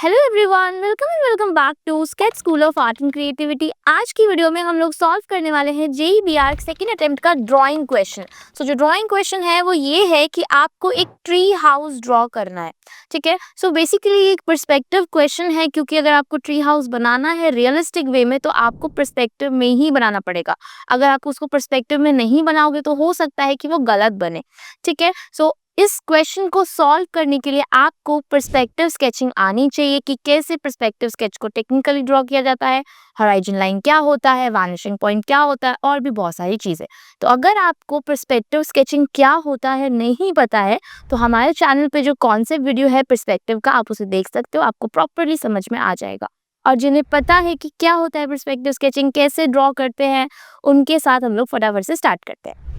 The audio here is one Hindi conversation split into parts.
Hello everyone, welcome back to sketch school of art and creativity. आज की वीडियो में हम लोग सॉल्व करने वाले हैं जेईबीआर सेकंड अटेम्प्ट का ड्राइंग क्वेश्चन। जो ड्राइंग क्वेश्चन है वो ये है कि आपको एक ट्री हाउस ड्रॉ करना है। ठीक है, सो बेसिकली एक पर्सपेक्टिव क्वेश्चन है, क्योंकि अगर आपको ट्री हाउस बनाना है रियलिस्टिक वे में तो आपको पर्सपेक्टिव में ही बनाना पड़ेगा। अगर आप उसको पर्सपेक्टिव में नहीं बनाओगे तो हो सकता है कि वो गलत बने। ठीक है, सो इस क्वेश्चन को सॉल्व करने के लिए आपको पर्सपेक्टिव स्केचिंग आनी चाहिए कि कैसे पर्सपेक्टिव स्केच को टेक्निकली ड्रॉ किया जाता है, होराइजन लाइन क्या होता है, वैनिशिंग पॉइंट क्या होता है और भी बहुत सारी चीज़ें। तो अगर आपको पर्सपेक्टिव स्केचिंग क्या होता है नहीं पता है तो हमारे चैनल पे जो कॉन्सेप्ट वीडियो है पर्सपेक्टिव का, आप उसे देख सकते हो, आपको प्रॉपरली समझ में आ जाएगा। और जिन्हें पता है कि क्या होता है पर्सपेक्टिव स्केचिंग, कैसे ड्रॉ करते हैं, उनके साथ हम लोग फटाफट से स्टार्ट करते हैं।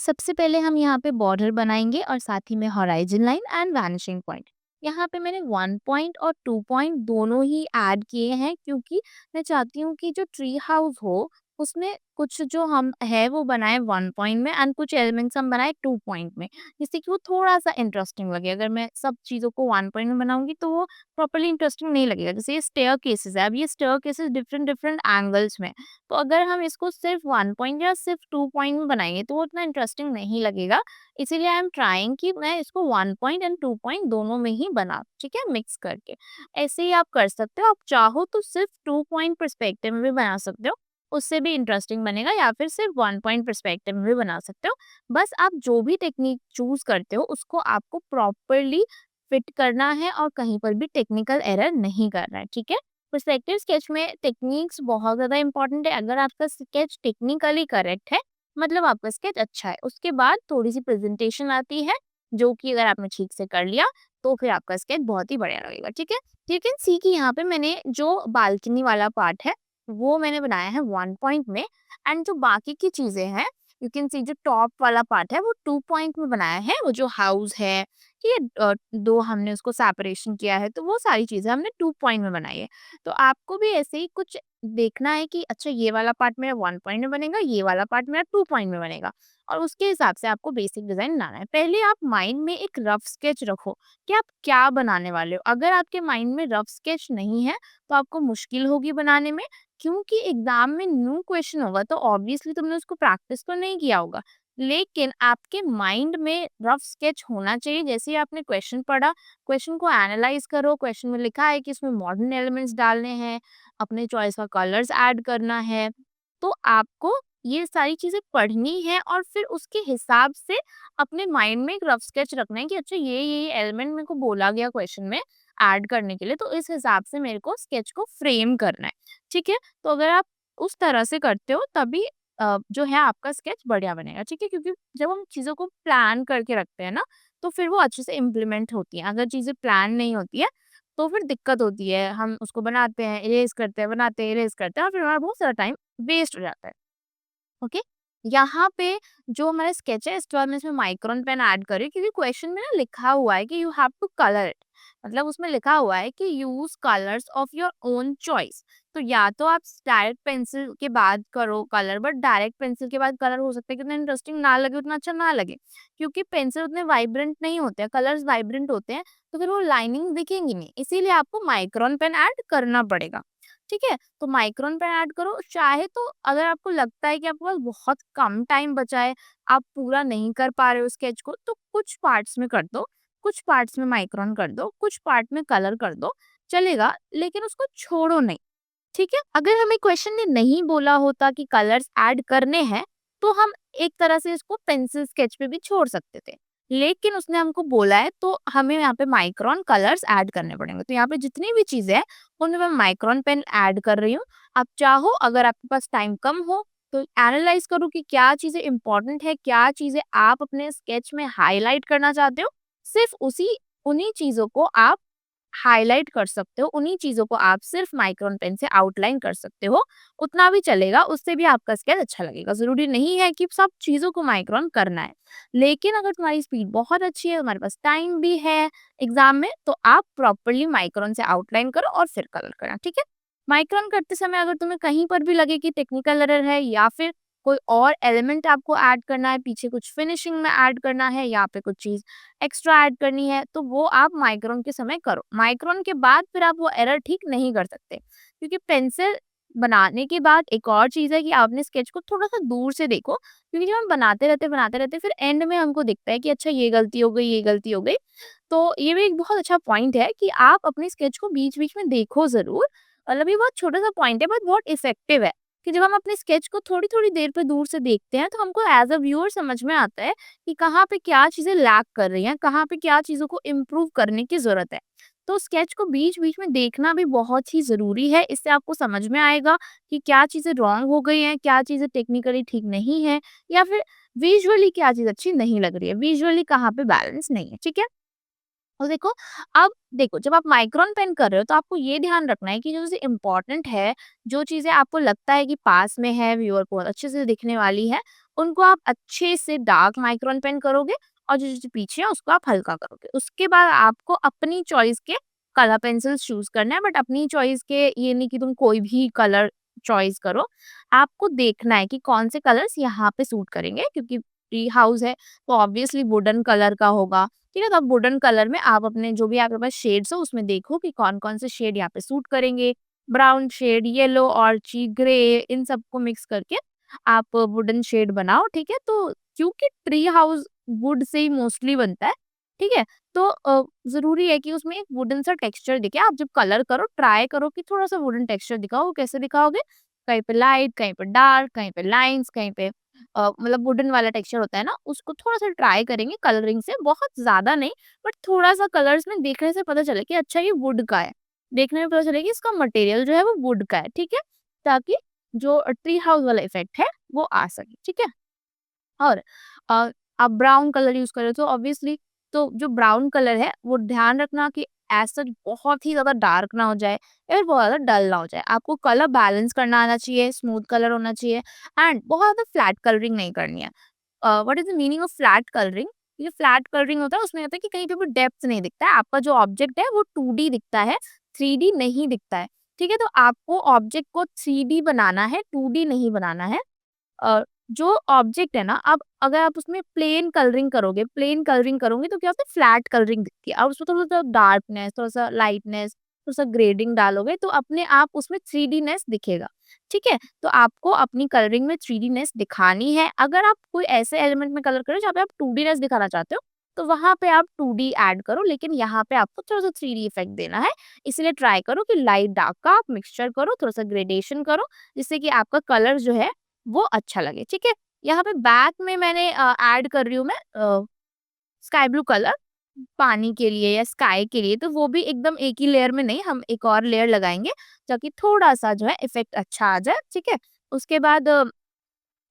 सबसे पहले हम यहाँ पे बॉर्डर बनाएंगे और साथ ही में horizon line and vanishing point. यहाँ पे मैंने 1 पॉइंट और 2 पॉइंट दोनों ही ऐड किए हैं, क्योंकि मैं चाहती हूँ कि जो ट्री हाउस हो उसमें कुछ जो हम है वो बनाए 1 पॉइंट में एंड कुछ एलिमेंट्स हम बनाए 2 पॉइंट में, जिससे कि वो थोड़ा सा इंटरेस्टिंग लगे। अगर मैं सब चीज़ों को 1 पॉइंट में बनाऊंगी तो वो प्रॉपरली इंटरेस्टिंग नहीं लगेगा। जैसे ये स्टेयर केसेस है, अब ये staircases different different angles में, तो अगर हम इसको सिर्फ 1 पॉइंट या सिर्फ 2 पॉइंट में बनाएंगे तो वो उतना इंटरेस्टिंग नहीं लगेगा। इसीलिए आई एम ट्राइंग कि मैं इसको 1 पॉइंट एंड 2 पॉइंट दोनों में ही बना, ठीक है, मिक्स करके। ऐसे ही आप कर सकते हो। आप चाहो तो सिर्फ 2 पॉइंट परस्पेक्टिव में भी बना सकते हो, उससे भी इंटरेस्टिंग बनेगा, या फिर सिर्फ 1 पॉइंट परस्पेक्टिव में भी बना सकते हो। बस आप जो भी टेक्निक चूज करते हो उसको आपको प्रॉपरली फिट करना है और कहीं पर भी टेक्निकल एरर नहीं करना है। ठीक है, पर्सपेक्टिव स्केच में टेक्निक्स बहुत ज़्यादा इंपॉर्टेंट है। अगर आपका स्केच टेक्निकली करेक्ट है मतलब आपका स्केच अच्छा है। उसके बाद थोड़ी सी प्रेजेंटेशन आती है, जो कि अगर आपने ठीक से कर लिया तो फिर आपका स्केच बहुत ही बढ़िया लगेगा। ठीक है, यू कैन सी कि यहाँ पे मैंने जो बालकनी वाला पार्ट है वो मैंने बनाया है 1 पॉइंट में, एंड जो बाकी की चीज़ें हैं यू कैन सी जो टॉप वाला पार्ट है वो 2 पॉइंट में बनाया है। वो जो हाउस है, ये दो हमने उसको सेपरेशन किया है, तो वो सारी चीज़ें हमने 2 पॉइंट में बनाई है। तो आपको भी ऐसे ही कुछ देखना है कि अच्छा ये वाला पार्ट मेरा 1 पॉइंट में बनेगा, ये वाला पार्ट मेरा 2 पॉइंट में बनेगा, और उसके हिसाब से आपको बेसिक डिजाइन बनाना है। पहले आप माइंड में एक रफ स्केच रखो कि आप क्या बनाने वाले हो। अगर आपके माइंड में रफ स्केच नहीं है तो आपको मुश्किल होगी बनाने में, क्योंकि एग्जाम में न्यू क्वेश्चन होगा तो ऑब्वियसली तुमने उसको प्रैक्टिस तो नहीं किया होगा। लेकिन आपके माइंड में रफ स्केच होना चाहिए। जैसे ही आपने क्वेश्चन पढ़ा, क्वेश्चन को एनालाइज करो। क्वेश्चन में लिखा है कि इसमें मॉडर्न एलिमेंट्स डालने हैं, अपने चॉइस का कलर्स ऐड करना है, तो आपको ये सारी चीजें पढ़नी है और फिर उसके हिसाब से अपने माइंड में एक रफ स्केच रखना है कि अच्छा ये एलिमेंट मेरे को बोला गया क्वेश्चन में ऐड करने के लिए, तो इस हिसाब से मेरे को स्केच को फ्रेम करना है। ठीक है, तो अगर आप उस तरह से करते हो तभी जो है आपका स्केच बढ़िया बनेगा। ठीक है, क्योंकि जब हम चीज़ों को प्लान करके रखते हैं ना तो फिर वो अच्छे से इम्प्लीमेंट होती हैं। अगर चीज़ें प्लान नहीं होती है तो फिर दिक्कत होती है। हम उसको बनाते हैं, इरेज करते हैं, बनाते हैं, इरेज करते हैं, और फिर हमारा बहुत सारा टाइम वेस्ट हो जाता है। ओके, यहाँ पे जो हमारा स्केच है इसके बाद मैं इसमें माइक्रोन पेन ऐड करी, क्योंकि क्वेश्चन में ना लिखा हुआ है कि you have to colour it. मतलब उसमें लिखा हुआ है कि use colours of your own choice. तो या तो आप डायरेक्ट पेंसिल के बाद करो कलर, बट डायरेक्ट पेंसिल के बाद कलर हो सकता है कि उतना इंटरेस्टिंग ना लगे, उतना अच्छा ना लगे, क्योंकि पेंसिल उतने वाइब्रेंट नहीं होते हैं, कलर्स वाइब्रेंट होते हैं, तो फिर वो लाइनिंग दिखेंगी नहीं। इसीलिए आपको माइक्रोन पेन ऐड करना पड़ेगा। ठीक है, तो माइक्रोन पेन ऐड करो। चाहे तो अगर आपको लगता है कि आपके पास बहुत कम टाइम बचा है, आप पूरा नहीं कर पा रहे हो स्केच को, तो कुछ पार्ट्स में कर दो, कुछ पार्ट्स में माइक्रोन कर दो, कुछ पार्ट में कलर कर दो, चलेगा, लेकिन उसको छोड़ो नहीं। ठीक है, अगर हमें क्वेश्चन ने नहीं बोला होता कि कलर्स ऐड करने हैं तो हम एक तरह से इसको पेंसिल स्केच पे भी छोड़ सकते थे, लेकिन उसने हमको बोला है तो हमें यहाँ पे माइक्रोन कलर्स ऐड करने पड़ेंगे। तो यहाँ पे जितनी भी चीजें हैं उनमें मैं माइक्रोन पेन ऐड कर रही हूँ। आप चाहो, अगर आपके पास टाइम कम हो, तो एनालाइज करो कि क्या चीजें इंपॉर्टेंट है, क्या चीजें आप अपने स्केच में हाईलाइट करना चाहते हो। सिर्फ उसी उन्हीं चीजों को आप हाइलाइट कर सकते हो, उन्हीं चीज़ों को आप सिर्फ माइक्रोन पेन से आउटलाइन कर सकते हो, उतना भी चलेगा, उससे भी आपका स्केच अच्छा लगेगा। ज़रूरी नहीं है कि सब चीज़ों को माइक्रोन करना है। लेकिन अगर तुम्हारी स्पीड बहुत अच्छी है, तुम्हारे पास टाइम भी है एग्जाम में, तो आप प्रॉपर्ली माइक्रोन से आउटलाइन करो और फिर कलर करना। ठीक है, माइक्रोन करते समय अगर तुम्हें कहीं पर भी लगे कि टेक्निकल एरर है या फिर कोई और एलिमेंट आपको ऐड करना है, पीछे कुछ फिनिशिंग में ऐड करना है या पे कुछ चीज़ एक्स्ट्रा ऐड करनी है, तो वो आप माइक्रोन के समय करो। माइक्रोन के बाद फिर आप वो एरर ठीक नहीं कर सकते। क्योंकि पेंसिल बनाने के बाद एक और चीज़ है कि आप अपने स्केच को थोड़ा-सा दूर से देखो, क्योंकि जब हम बनाते रहते फिर एंड में हमको दिखता है कि अच्छा ये गलती हो गई, ये गलती हो गई। तो ये भी एक बहुत अच्छा पॉइंट है कि आप अपने स्केच को बीच-बीच में देखो ज़रूर। मतलब ये बहुत छोटा-सा पॉइंट है बट बहुत इफेक्टिव है, कि जब हम अपने स्केच को थोड़ी-थोड़ी देर पे दूर से देखते हैं, तो हमको एज़ अ व्यूअर समझ में आता है कि कहाँ पे क्या चीज़ें लैक कर रही हैं, कहाँ पे क्या चीज़ों को इम्प्रूव करने की ज़रूरत है। तो स्केच को बीच-बीच में देखना भी बहुत ही ज़रूरी है, इससे आपको समझ में आएगा कि क्या चीज़ें रॉन्ग हो गई हैं, क्या चीज़ें टेक्निकली ठीक नहीं है या फिर विजुअली क्या चीज़ अच्छी नहीं लग रही है, विजुअली कहाँ पे बैलेंस नहीं है, ठीक है? और देखो, अब देखो जब आप माइक्रोन पेन कर रहे हो तो आपको ये ध्यान रखना है कि जो चीज़ें इम्पोर्टेंट है, जो चीज़ें आपको लगता है कि पास में है, व्यूअर को अच्छे से दिखने वाली है, उनको आप अच्छे से डार्क माइक्रोन पेन करोगे और जो चीज़ें पीछे है उसको आप हल्का करोगे। उसके बाद आपको अपनी चॉइस के कलर पेंसिल्स चूज़ करना है, बट अपनी चॉइस के ये नहीं कि तुम कोई भी कलर चॉइस करो। आपको देखना है कि कौन से कलर्स यहाँ पे सूट करेंगे, क्योंकि ट्री हाउस है तो ऑब्वियसली वुडन कलर का होगा। ठीक है? तो आप वुडन कलर में आप अपने जो भी आपके पास शेड्स हो उसमें देखो कि कौन-कौन से शेड यहाँ पे सूट करेंगे। ब्राउन शेड, येलो, ऑर्ची, ग्रे इन सबको मिक्स करके आप वुडन शेड बनाओ, ठीक है? तो क्योंकि tree house would say he mostly बनता है, ठीक है? तो ज़रूरी है कि उसमें एक वुडन सा टेक्सचर दिखे। आप जब कलर करो ट्राई करो कि थोड़ा-सा वुडन टेक्सचर दिखाओ। वो कैसे दिखाओगे? कहीं पे लाइट, कहीं पे डार्क, कहीं पे लाइन्स, कहीं पे मतलब वुडन वाला टेक्सचर होता है ना, उसको थोड़ा-सा ट्राई करेंगे कलरिंग से, बहुत ज़्यादा नहीं, बट थोड़ा-सा कलर्स में देखने से पता चले कि अच्छा ये वुड का है। देखने में पता चले कि इसका मटेरियल जो है वो वुड का है, ठीक है? ताकि जो ट्री हाउस वाला इफ़ेक्ट है, वो आ सके, ठीक है? और अ, आप ब्राउन कलर यूज़ कर रहे हो तो ऑब्वियसली तो जो ब्राउन कलर है वो ध्यान रखना कि एज़ सच बहुत ही ज़्यादा डार्क ना हो जाए या फिर बहुत ज़्यादा डल ना हो जाए। आपको कलर बैलेंस करना आना चाहिए, स्मूथ कलर होना चाहिए एंड बहुत ज़्यादा फ्लैट कलरिंग नहीं करनी है। What is the meaning of flat colouring? ये फ्लैट कलरिंग होता है उसमें होता है कि कहीं पे भी डेप्थ नहीं दिखता है। आपका जो ऑब्जेक्ट है वो 2D दिखता है, 3D नहीं दिखता है। ठीक है? तो आपको ऑब्जेक्ट को 3D बनाना है, 2D नहीं बनाना है। जो ऑब्जेक्ट है ना, अब अगर आप उसमें प्लेन कलरिंग करोगे तो क्या होता है फ्लैट कलरिंग दिखती है। अब उसमें थोड़ा-सा डार्कनेस, थोड़ा-सा लाइटनेस, थोड़ा-सा ग्रेडिंग डालोगे तो अपने आप उसमें 3D-नेस दिखेगा। ठीक है? तो आपको अपनी कलरिंग में 3D-नेस दिखानी है। अगर आप कोई ऐसे एलिमेंट में कलर कर रहे हो जहाँ पे आप 2D-नेस दिखाना चाहते हो, तो वहाँ पे आप 2D ऐड करो, लेकिन यहाँ पे आपको थोड़ा-सा 3D इफेक्ट देना है। इसलिए ट्राई करो कि लाइट डार्क का आप मिक्सचर करो, थोड़ा-सा ग्रेडेशन करो, जिससे कि आपका कलर जो है वो अच्छा लगे, ठीक है? यहाँ पे बैक में मैंने ऐड कर रही हूँ मैं स्काई ब्लू कलर पानी के लिए या स्काई के लिए, तो वो भी एकदम एक ही लेयर में नहीं, हम एक और लेयर लगाएँगे, ताकि थोड़ा-सा जो है इफ़ेक्ट अच्छा आ जाए, ठीक है? उसके बाद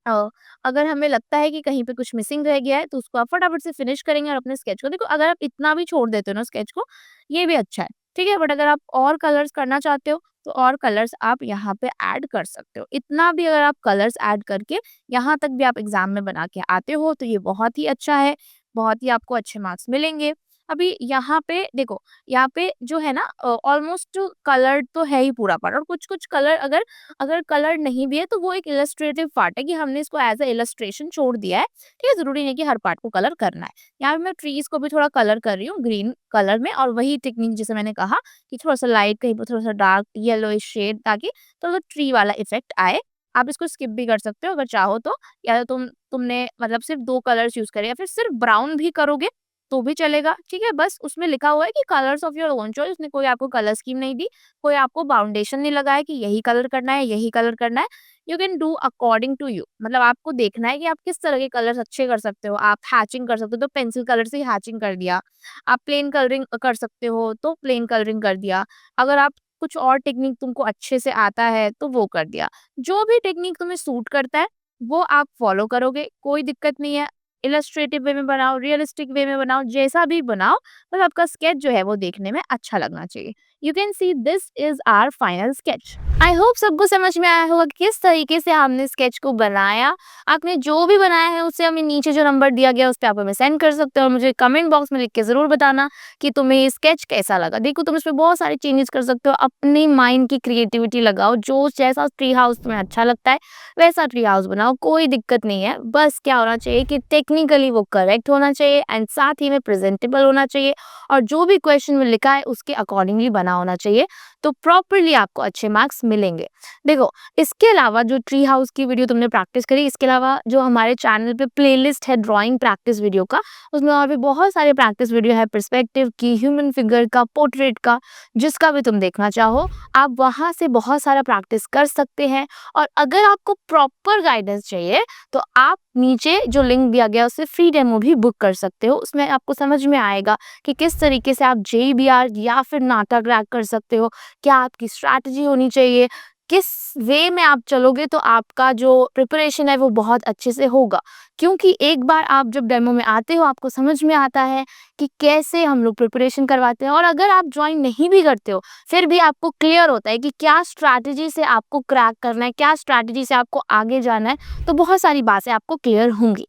अ, अगर हमें लगता है कि कहीं पे कुछ मिसिंग रह गया है, तो उसको आप फटाफट से फिनिश करेंगे और अपने स्केच को देखो अगर आप इतना भी छोड़ देते हो ना स्केच को, ये भी अच्छा है, ठीक है? बट अगर आप और कलर्स करना चाहते हो, तो और कलर्स आप यहाँ पे ऐड कर सकते हो। इतना भी अगर आप कलर्स ऐड करके यहाँ तक भी आप एग्ज़ाम में बना के आते हो, तो ये बहुत ही अच्छा है, बहुत ही आपको अच्छे मार्क्स मिलेंगे। अभी यहाँ पे देखो, यहाँ पे जो है ना ऑलमोस्ट कलर तो है ही पूरा पार्ट और कुछ-कुछ कलर अगर अगर कलर नहीं भी है तो वो एक इलस्ट्रेटिव पार्ट है कि हमने इसको एज़ अ इलस्ट्रेशन छोड़ दिया है, ठीक है? ज़रूरी नहीं कि हर पार्ट को कलर करना है। यहाँ पे मैं ट्रीज़ को भी थोड़ा कलर कर रही हूँ ग्रीन कलर में और वही टेक्नीक जैसे मैंने कहा कि थोड़ा-सा लाइट कहीं पे थोड़ा-सा डार्क येलोइश शेड ताकि थोड़ा ट्री वाला इफ़ेक्ट आए। आप इसको स्किप भी कर सकते हो अगर चाहो तो या तो तुमने मतलब सिर्फ़ 2 कलर्स यूज़ करे या फिर सिर्फ़ ब्राउन भी करोगे तो भी चलेगा, ठीक है? बस उसमें लिखा हुआ है कि colours of your own choice, उसने कोई आपको कलर स्कीम नहीं दी, कोई आपको बाउंडेशन नहीं लगाया कि यही कलर करना है, यही कलर करना है। You can do according to you मतलब आपको देखना है कि आप किस तरह के कलर्स अच्छे कर सकते हो। आप हैचिंग कर सकते हो तो पेंसिल कलर से ही हैचिंग कर दिया। आप प्लेन कलरिंग कर सकते हो तो प्लेन कलरिंग कर दिया। अगर आप कुछ और टेक्नीक तुमको अच्छे से आता है तो वो कर दिया। जो भी टेक्नीक तुम्हें सूट करता है, वो आप फॉलो करोगे, कोई दिक्कत नहीं है। इलस्ट्रेटिव वे में बनाओ, रियलिस्टिक वे में बनाओ, जैसा भी बनाओ, बस आपका स्केच जो है वो देखने में अच्छा लगना चाहिए। You can see this is our final sketch. I hope सबको समझ में आया होगा कि किस तरीके से हमने स्केच को बनाया। आपने जो भी बनाया है उसे हमें नीचे जो नंबर दिया गया है उस पे आप हमें सेंड कर सकते हो और मुझे कमेंट बॉक्स में लिख के ज़रूर बताना कि तुम्हें ये स्केच कैसा लगा। देखो तुम इसमें बहुत सारे चेंजेस कर सकते हो, अपनी माइंड की क्रिएटिविटी लगाओ, जो जैसा ट्री हाउस तुम्हें अच्छा लगता है वैसा ट्री हाउस बनाओ, कोई दिक्कत नहीं है। बस क्या होना चाहिए कि टेक्निकली वो करेक्ट होना चाहिए एंड साथ ही में प्रेजेंटेबल होना चाहिए और जो भी क्वेश्चन में लिखा है उसके अकॉर्डिंगली बना होना चाहिए, तो प्रॉपरली आपको अच्छे मार्क्स मिलेंगे। देखो, इसके अलावा जो ट्री हाउस की वीडियो तुमने प्रैक्टिस करी, इसके अलावा जो हमारे चैनल पे प्लेलिस्ट है ड्राइंग प्रैक्टिस वीडियो का, उसमें और भी बहुत सारे प्रैक्टिस वीडियो है, पर्सपेक्टिव की, ह्यूमन फिगर का, पोर्ट्रेट का, जिसका भी तुम देखना चाहो आप वहाँ से बहुत सारा प्रैक्टिस कर सकते हैं। और अगर आपको प्रॉपर गाइडेंस चाहिए तो आप नीचे जो लिंक दिया गया है उससे फ्री डेमो भी बुक कर सकते हो। उसमें आपको समझ में आएगा कि किस तरीके से आप JBR या फिर नाटा क्रैक कर सकते हो, क्या आपकी स्ट्रैटेजी होनी चाहिए, किस वे में आप चलोगे तो आपका जो प्रिपरेशन है वो बहुत अच्छे से होगा। क्योंकि एक बार आप जब डेमो में आते हो आपको समझ में आता है कि कैसे हम लोग प्रिपरेशन करवाते हैं, और अगर आप ड्राइंग नहीं भी करते हो फिर भी आपको क्लियर होता है कि क्या स्ट्रैटेजी से आपको क्रैक करना है, क्या स्ट्रैटेजी से आपको आगे जाना है, तो बहुत सारी बातें आपको क्लियर होंगी।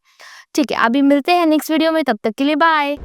ठीक है, अभी मिलते हैं नेक्स्ट वीडियो में, तब तक के लिए बाय।